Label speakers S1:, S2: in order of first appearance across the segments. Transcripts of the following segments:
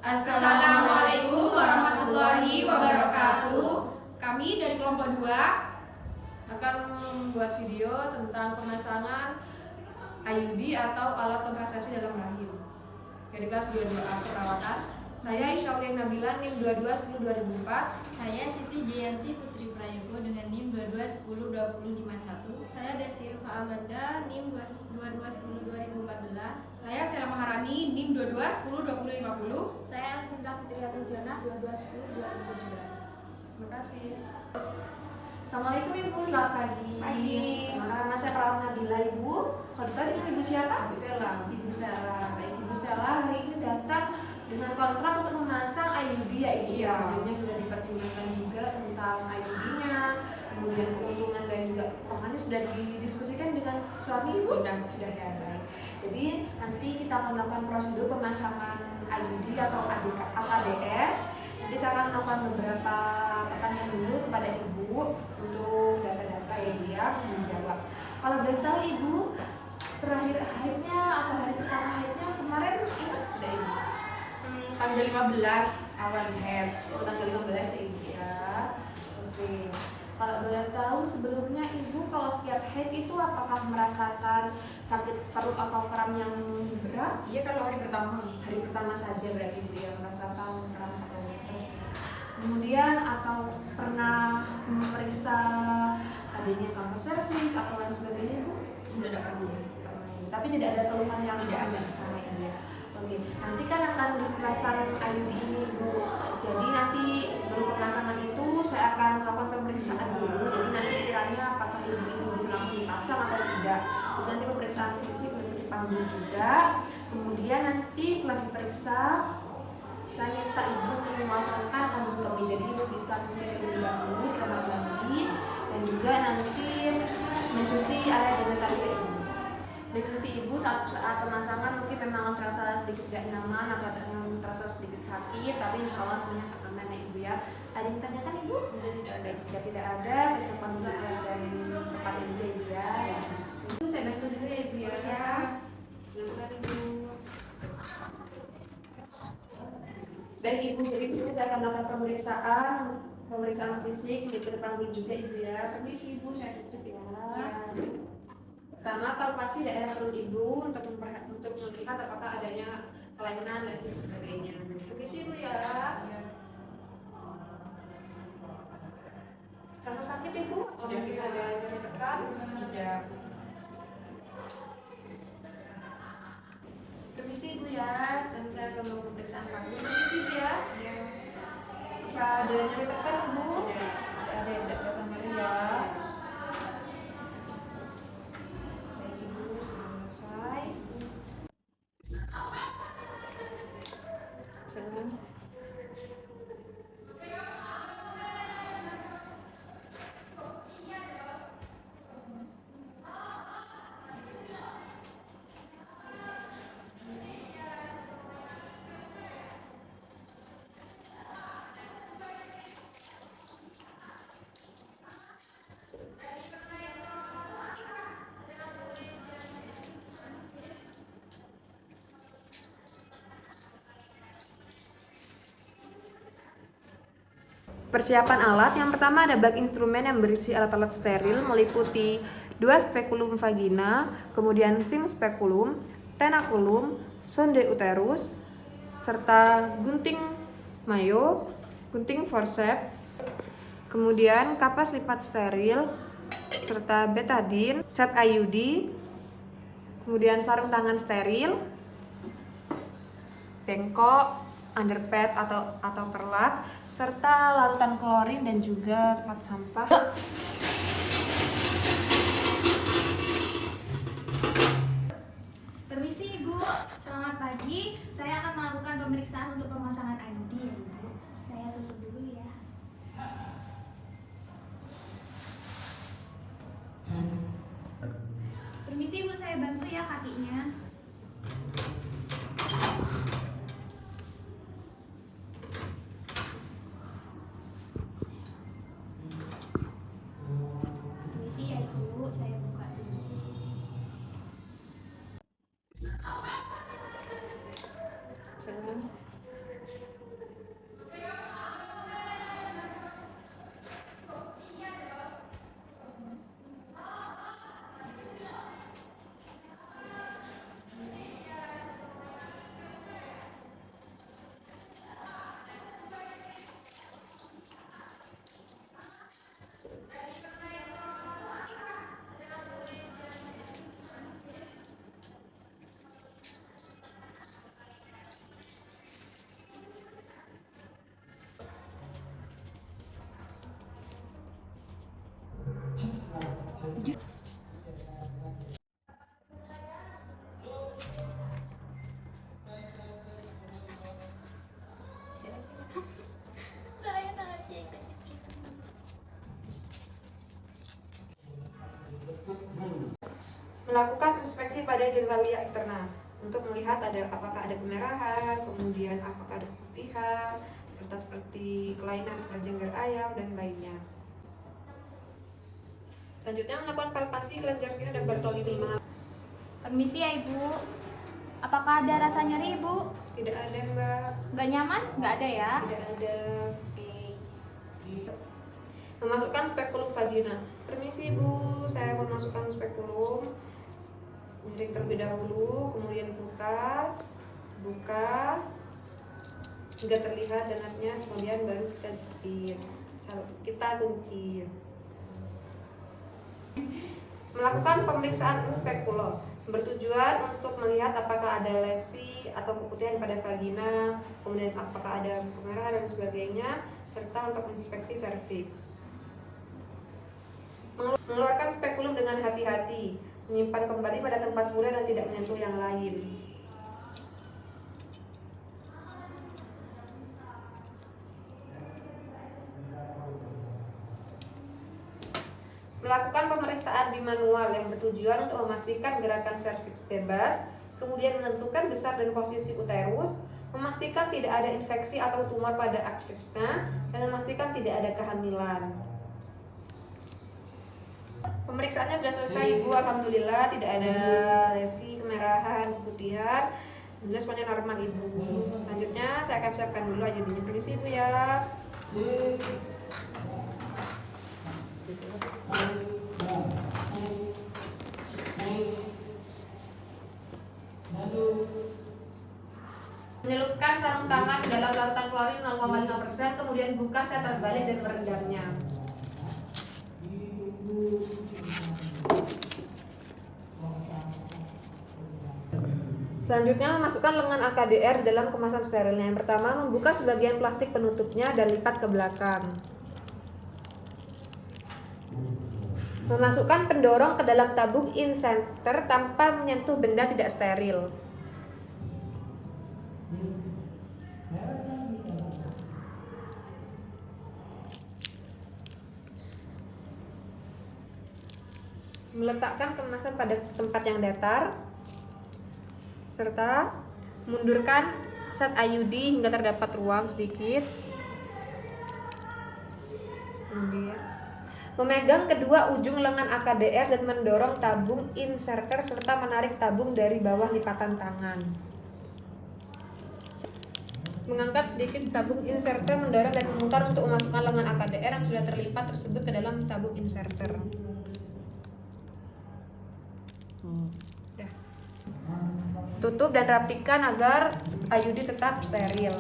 S1: Assalamualaikum warahmatullahi wabarakatuh. Kami dari kelompok 2
S2: akan membuat video tentang pemasangan IUD atau alat kontrasepsi dalam rahim dari kelas 22A perawatan. Saya Isyauliah Nabila NIM 2210-2004.
S3: Saya Siti Jayanti Putri Prayogo dengan NIM 2210-2051.
S4: Saya Desi Rufa Amanda NIM 2210-2014.
S1: Saya Sela Maharani NIM 2210-2050.
S4: Saya Sinta Fitriyatul Jannah 2210-2017.
S2: Terima kasih. Assalamualaikum Ibu, selamat pagi. Nama saya perawat Nabila Ibu. Kalau tadi dengan Ibu siapa?
S1: Ibu Sela.
S2: Ibu Sela. Baik, Ibu Sela hari ini datang dengan kontrak untuk memasang IUD ya Ibu.
S1: Iya.
S2: Sebelumnya sudah dipertimbangkan juga tentang IUD-nya, kemudian keuntungan dan juga kekurangannya sudah didiskusikan dengan suami Ibu.
S1: Sudah ya, baik.
S2: Jadi nanti kita akan melakukan prosedur pemasangan IUD atau AKDR. Nanti saya akan melakukan beberapa pertanyaan dulu kepada Ibu untuk data-data ya Ibu ya menjawab. Kalau boleh tahu Ibu, terakhir haidnya atau hari pertama haidnya kemarin ingat tidak Ibu?
S1: Tanggal 15 awal haid.
S2: Oh, tanggal 15 ya Ibu ya. Oke. Kalau boleh tahu sebelumnya Ibu kalau setiap haid itu apakah merasakan sakit perut atau kram yang berat?
S1: Iya, kalau hari pertama.
S2: Hari pertama saja berarti Ibu yang merasakan kram perut. Kemudian atau pernah memeriksa adanya kanker serviks atau lain sebagainya Bu?
S1: Tidak perlu.
S2: Tapi tidak ada keluhan yang
S1: Tidak ada.
S2: sama Ibu ya. Oke, nanti kan akan dipasang IUD ini Bu. Jadi nanti sebelum pemasangan itu saya akan melakukan pemeriksaan dulu. Jadi nanti kiranya apakah Ibu ini bisa langsung dipasang atau tidak. Jadi nanti pemeriksaan fisik untuk dipanggil juga. Kemudian nanti setelah diperiksa saya minta Ibu untuk memasangkan kandung kemih. Jadi Ibu bisa mencari terlebih dahulu di kamar mandi dan juga nanti mencuci area genitalia Ibu. Dan nanti Ibu saat pemasangan mungkin memang terasa sedikit tidak nyaman atau terasa sedikit sakit, tapi insya Allah semuanya aman ya Ibu ya. Ada yang ditanyakan Ibu?
S1: Sudah tidak ada.
S2: Jika tidak ada, saya ucapkan dulu dan tempatnya dulu ya Ibu ya. Ibu saya bantu dulu ya Ibu ya. Silakan Ibu. Baik Ibu, jadi sini saya akan melakukan pemeriksaan fisik, dipanggil juga Ibu ya. Permisi Ibu, saya tutup ya. Pertama, palpasi daerah perut Ibu untuk melihat apakah adanya kelainan dan sebagainya. Permisi Ibu ya. Rasa sakit Ibu? Oh, mungkin ada nyeri tekan?
S1: Tidak.
S2: Permisi Ibu ya, dan saya akan melakukan pemeriksaan kaki. Permisi Ibu ya. Apa ada nyeri tekan Ibu? Ada yang tidak terasa nyeri ya. Baik Ibu, selesai. Senang. Persiapan alat, yang pertama ada bag instrumen yang berisi alat-alat steril meliputi 2 spekulum vagina, kemudian sim spekulum, tenakulum, sonde uterus, serta gunting mayo, gunting forceps, kemudian kapas lipat steril, serta betadine, set IUD, kemudian sarung tangan steril, bengkok, underpad atau perlat, serta larutan klorin dan juga tempat sampah.
S4: Permisi Ibu, selamat pagi. Saya akan melakukan pemeriksaan untuk pemasangan IUD ya Ibu. Saya tutup dulu ya. Permisi Ibu, saya bantu ya kakinya. Permisi ya Ibu, saya buka dulu.
S2: Senang.
S4: Saya sangat cengeng.
S5: Melakukan inspeksi pada genitalia eksternal untuk melihat apakah ada kemerahan, kemudian apakah ada keputihan, serta seperti kelainan pada jengger ayam dan lainnya. Selanjutnya melakukan palpasi kelenjar skin dan Bartolini.
S4: Permisi ya Ibu. Apakah ada rasa nyeri Ibu?
S5: Tidak ada, Mbak.
S4: Nggak nyaman? Nggak ada ya?
S5: Tidak ada. Memasukkan spekulum vagina. Permisi Ibu, saya memasukkan spekulum. Miring terlebih dahulu, kemudian putar, buka hingga terlihat donatnya, kemudian baru kita jepit. Kita kuncir. Melakukan pemeriksaan spekulum bertujuan untuk melihat apakah ada lesi atau keputihan pada vagina, kemudian apakah ada kemerahan dan sebagainya, serta untuk menginspeksi serviks. Mengeluarkan spekulum dengan hati-hati, menyimpan kembali pada tempat semula dan tidak menyentuh yang lain. Melakukan pemeriksaan di manual yang bertujuan untuk memastikan gerakan serviks bebas, kemudian menentukan besar dan posisi uterus, memastikan tidak ada infeksi atau tumor pada aksesnya, dan memastikan tidak ada kehamilan. Pemeriksaannya sudah selesai Ibu, alhamdulillah tidak ada lesi, kemerahan, keputihan, alhamdulillah semuanya normal Ibu. Selanjutnya saya akan siapkan dulu aja dulu. Permisi Ibu ya. Menyelupkan sarung tangan ke dalam larutan klorin 0,5%, kemudian buka secara terbalik dan merendamnya. Selanjutnya, masukkan lengan AKDR dalam kemasan sterilnya. Yang pertama, membuka sebagian plastik penutupnya dan lipat ke belakang. Memasukkan pendorong ke dalam tabung inserter tanpa menyentuh benda tidak steril. Meletakkan kemasan pada tempat yang datar, serta mundurkan set IUD hingga terdapat ruang sedikit. Kemudian memegang kedua ujung lengan AKDR dan mendorong tabung inserter serta menarik tabung dari bawah lipatan tangan. Mengangkat sedikit tabung inserter, mendorong dan memutar untuk memasukkan lengan AKDR yang sudah terlipat tersebut ke dalam tabung inserter. Tutup dan rapikan agar IUD tetap steril.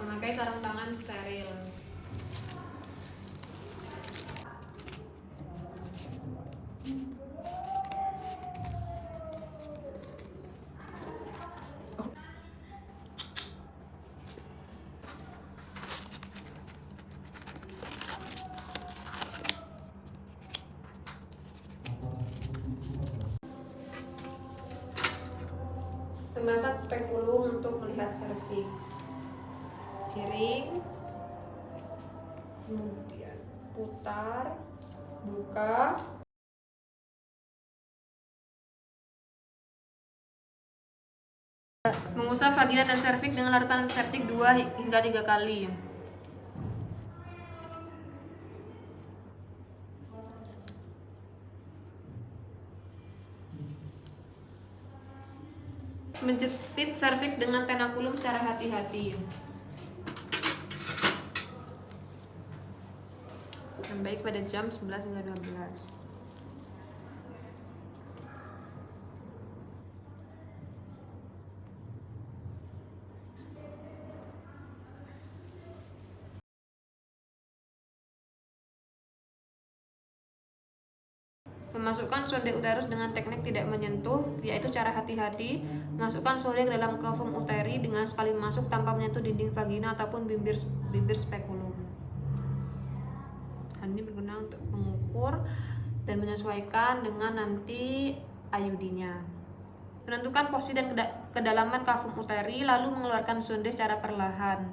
S5: Memakai sarung tangan steril. Memasang spekulum untuk melihat serviks. Miring, kemudian putar, buka, mengusap vagina dan serviks dengan larutan antiseptik 2 hingga 3 kali. Menjepit serviks dengan tenakulum secara hati-hati. Yang baik pada jam 11 hingga 12. Memasukkan sonde uterus dengan teknik tidak menyentuh, yaitu cara hati-hati. Masukkan sonde ke dalam kavum uteri dengan sekali masuk tanpa menyentuh dinding vagina ataupun bibir spekulum. Hal ini berguna untuk mengukur dan menyesuaikan dengan nanti IUD-nya. Menentukan posisi dan kedalaman kavum uteri, lalu mengeluarkan sonde secara perlahan.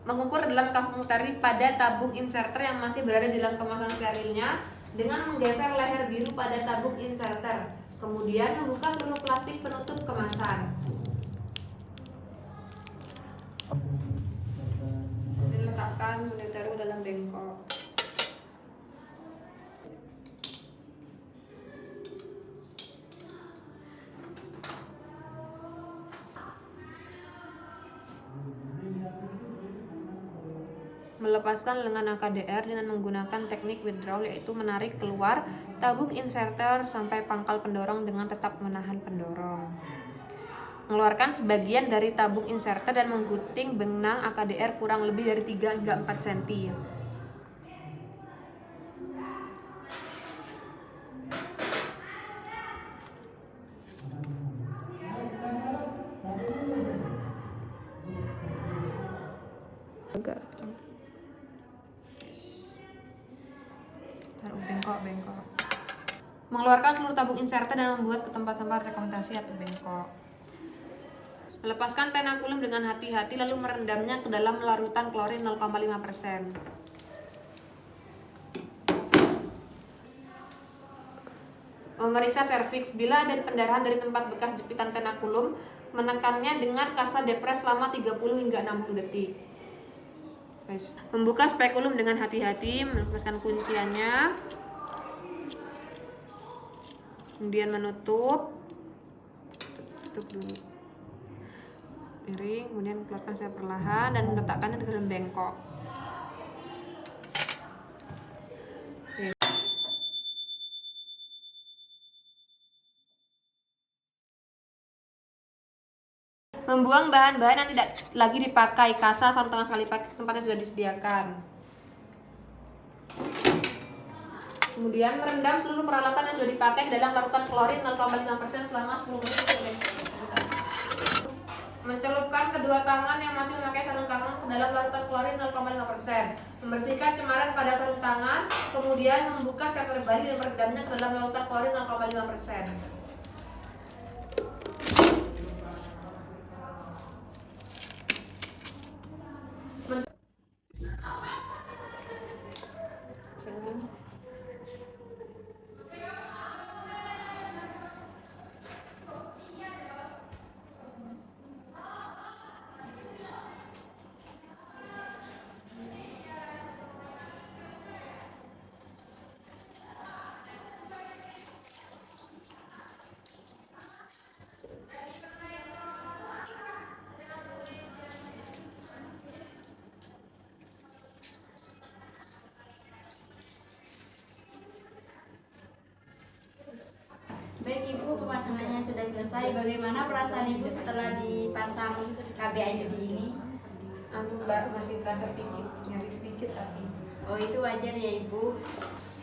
S5: Mengukur dalam kavum uteri pada tabung inserter yang masih berada di dalam kemasan sterilnya dengan menggeser leher biru pada tabung inserter, kemudian membuka seluruh plastik penutup kemasan. Diletakkan sonde uterus dalam bengkok. Melepaskan lengan AKDR dengan menggunakan teknik withdrawal, yaitu menarik keluar tabung inserter sampai pangkal pendorong dengan tetap menahan pendorong. Mengeluarkan sebagian dari tabung inserter dan menggunting benang AKDR kurang lebih dari 3 hingga 4 cm. Bengkok. Mengeluarkan seluruh tabung inserter dan membuat ke tempat sampah rekomendasi atau bengkok. Melepaskan tenakulum dengan hati-hati lalu merendamnya ke dalam larutan klorin 0,5%. Memeriksa serviks. Bila ada pendarahan dari tempat bekas jepitan tenakulum, menekannya dengan kasa depres selama 30 hingga 60 detik. Membuka spekulum dengan hati-hati, melepaskan kunciannya. Kemudian menutup, tutup dulu, miring, kemudian keluarkan secara perlahan dan meletakkannya di dalam bengkok. Membuang bahan-bahan yang tidak lagi dipakai, kasa, sarung tangan sekali pakai, tempatnya sudah disediakan. Kemudian merendam seluruh peralatan yang sudah dipakai dalam larutan klorin 0,5% selama 10 menit. Mencelupkan kedua tangan yang masih memakai sarung tangan ke dalam larutan klorin 0,5%. Membersihkan cemaran pada sarung tangan, kemudian membuka scatter body dan merendamnya ke dalam larutan klorin 0,5%.
S3: Baik Ibu, pemasangannya sudah selesai. Bagaimana perasaan Ibu setelah dipasang KB IUD ini?
S5: Mbak, masih terasa sedikit, nyeri sedikit tapi.
S3: Oh, itu wajar ya Ibu.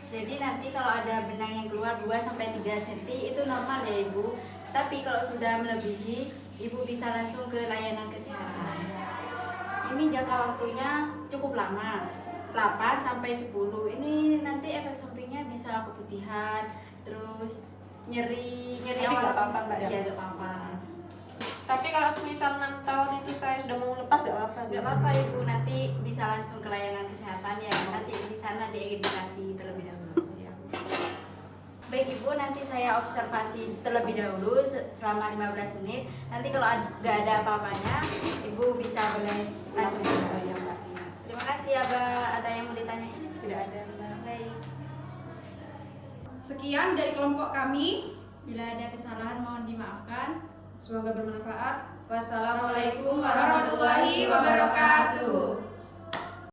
S3: Jadi nanti kalau ada benang yang keluar 2-3 cm itu normal ya Ibu. Tapi kalau sudah melebihi, Ibu bisa langsung ke layanan kesehatan. Ini jangka waktunya cukup lama, 8-10. Ini nanti efek sampingnya bisa keputihan, terus nyeri awal.
S5: Gak apa-apa Mbak?
S3: Iya, gak apa-apa.
S5: Tapi kalau semisal 6 tahun itu saya sudah mau lepas, gak apa-apa?
S3: Gak apa-apa Ibu, nanti bisa langsung ke layanan kesehatan ya. Nanti di sana diedukasi terlebih dahulu ya. Baik Ibu, nanti saya observasi terlebih dahulu selama 15 menit. Nanti kalau gak ada apa-apanya, Ibu bisa boleh langsung ke ya Mbak. Terima kasih ya Mbak. Ada yang mau ditanyain?
S5: Tidak ada Mbak.
S3: Baik.
S1: Sekian dari kelompok kami.
S3: Bila ada kesalahan mohon dimaafkan.
S5: Semoga bermanfaat. Wassalamualaikum
S1: Wassalamualaikum warahmatullahi wabarakatuh.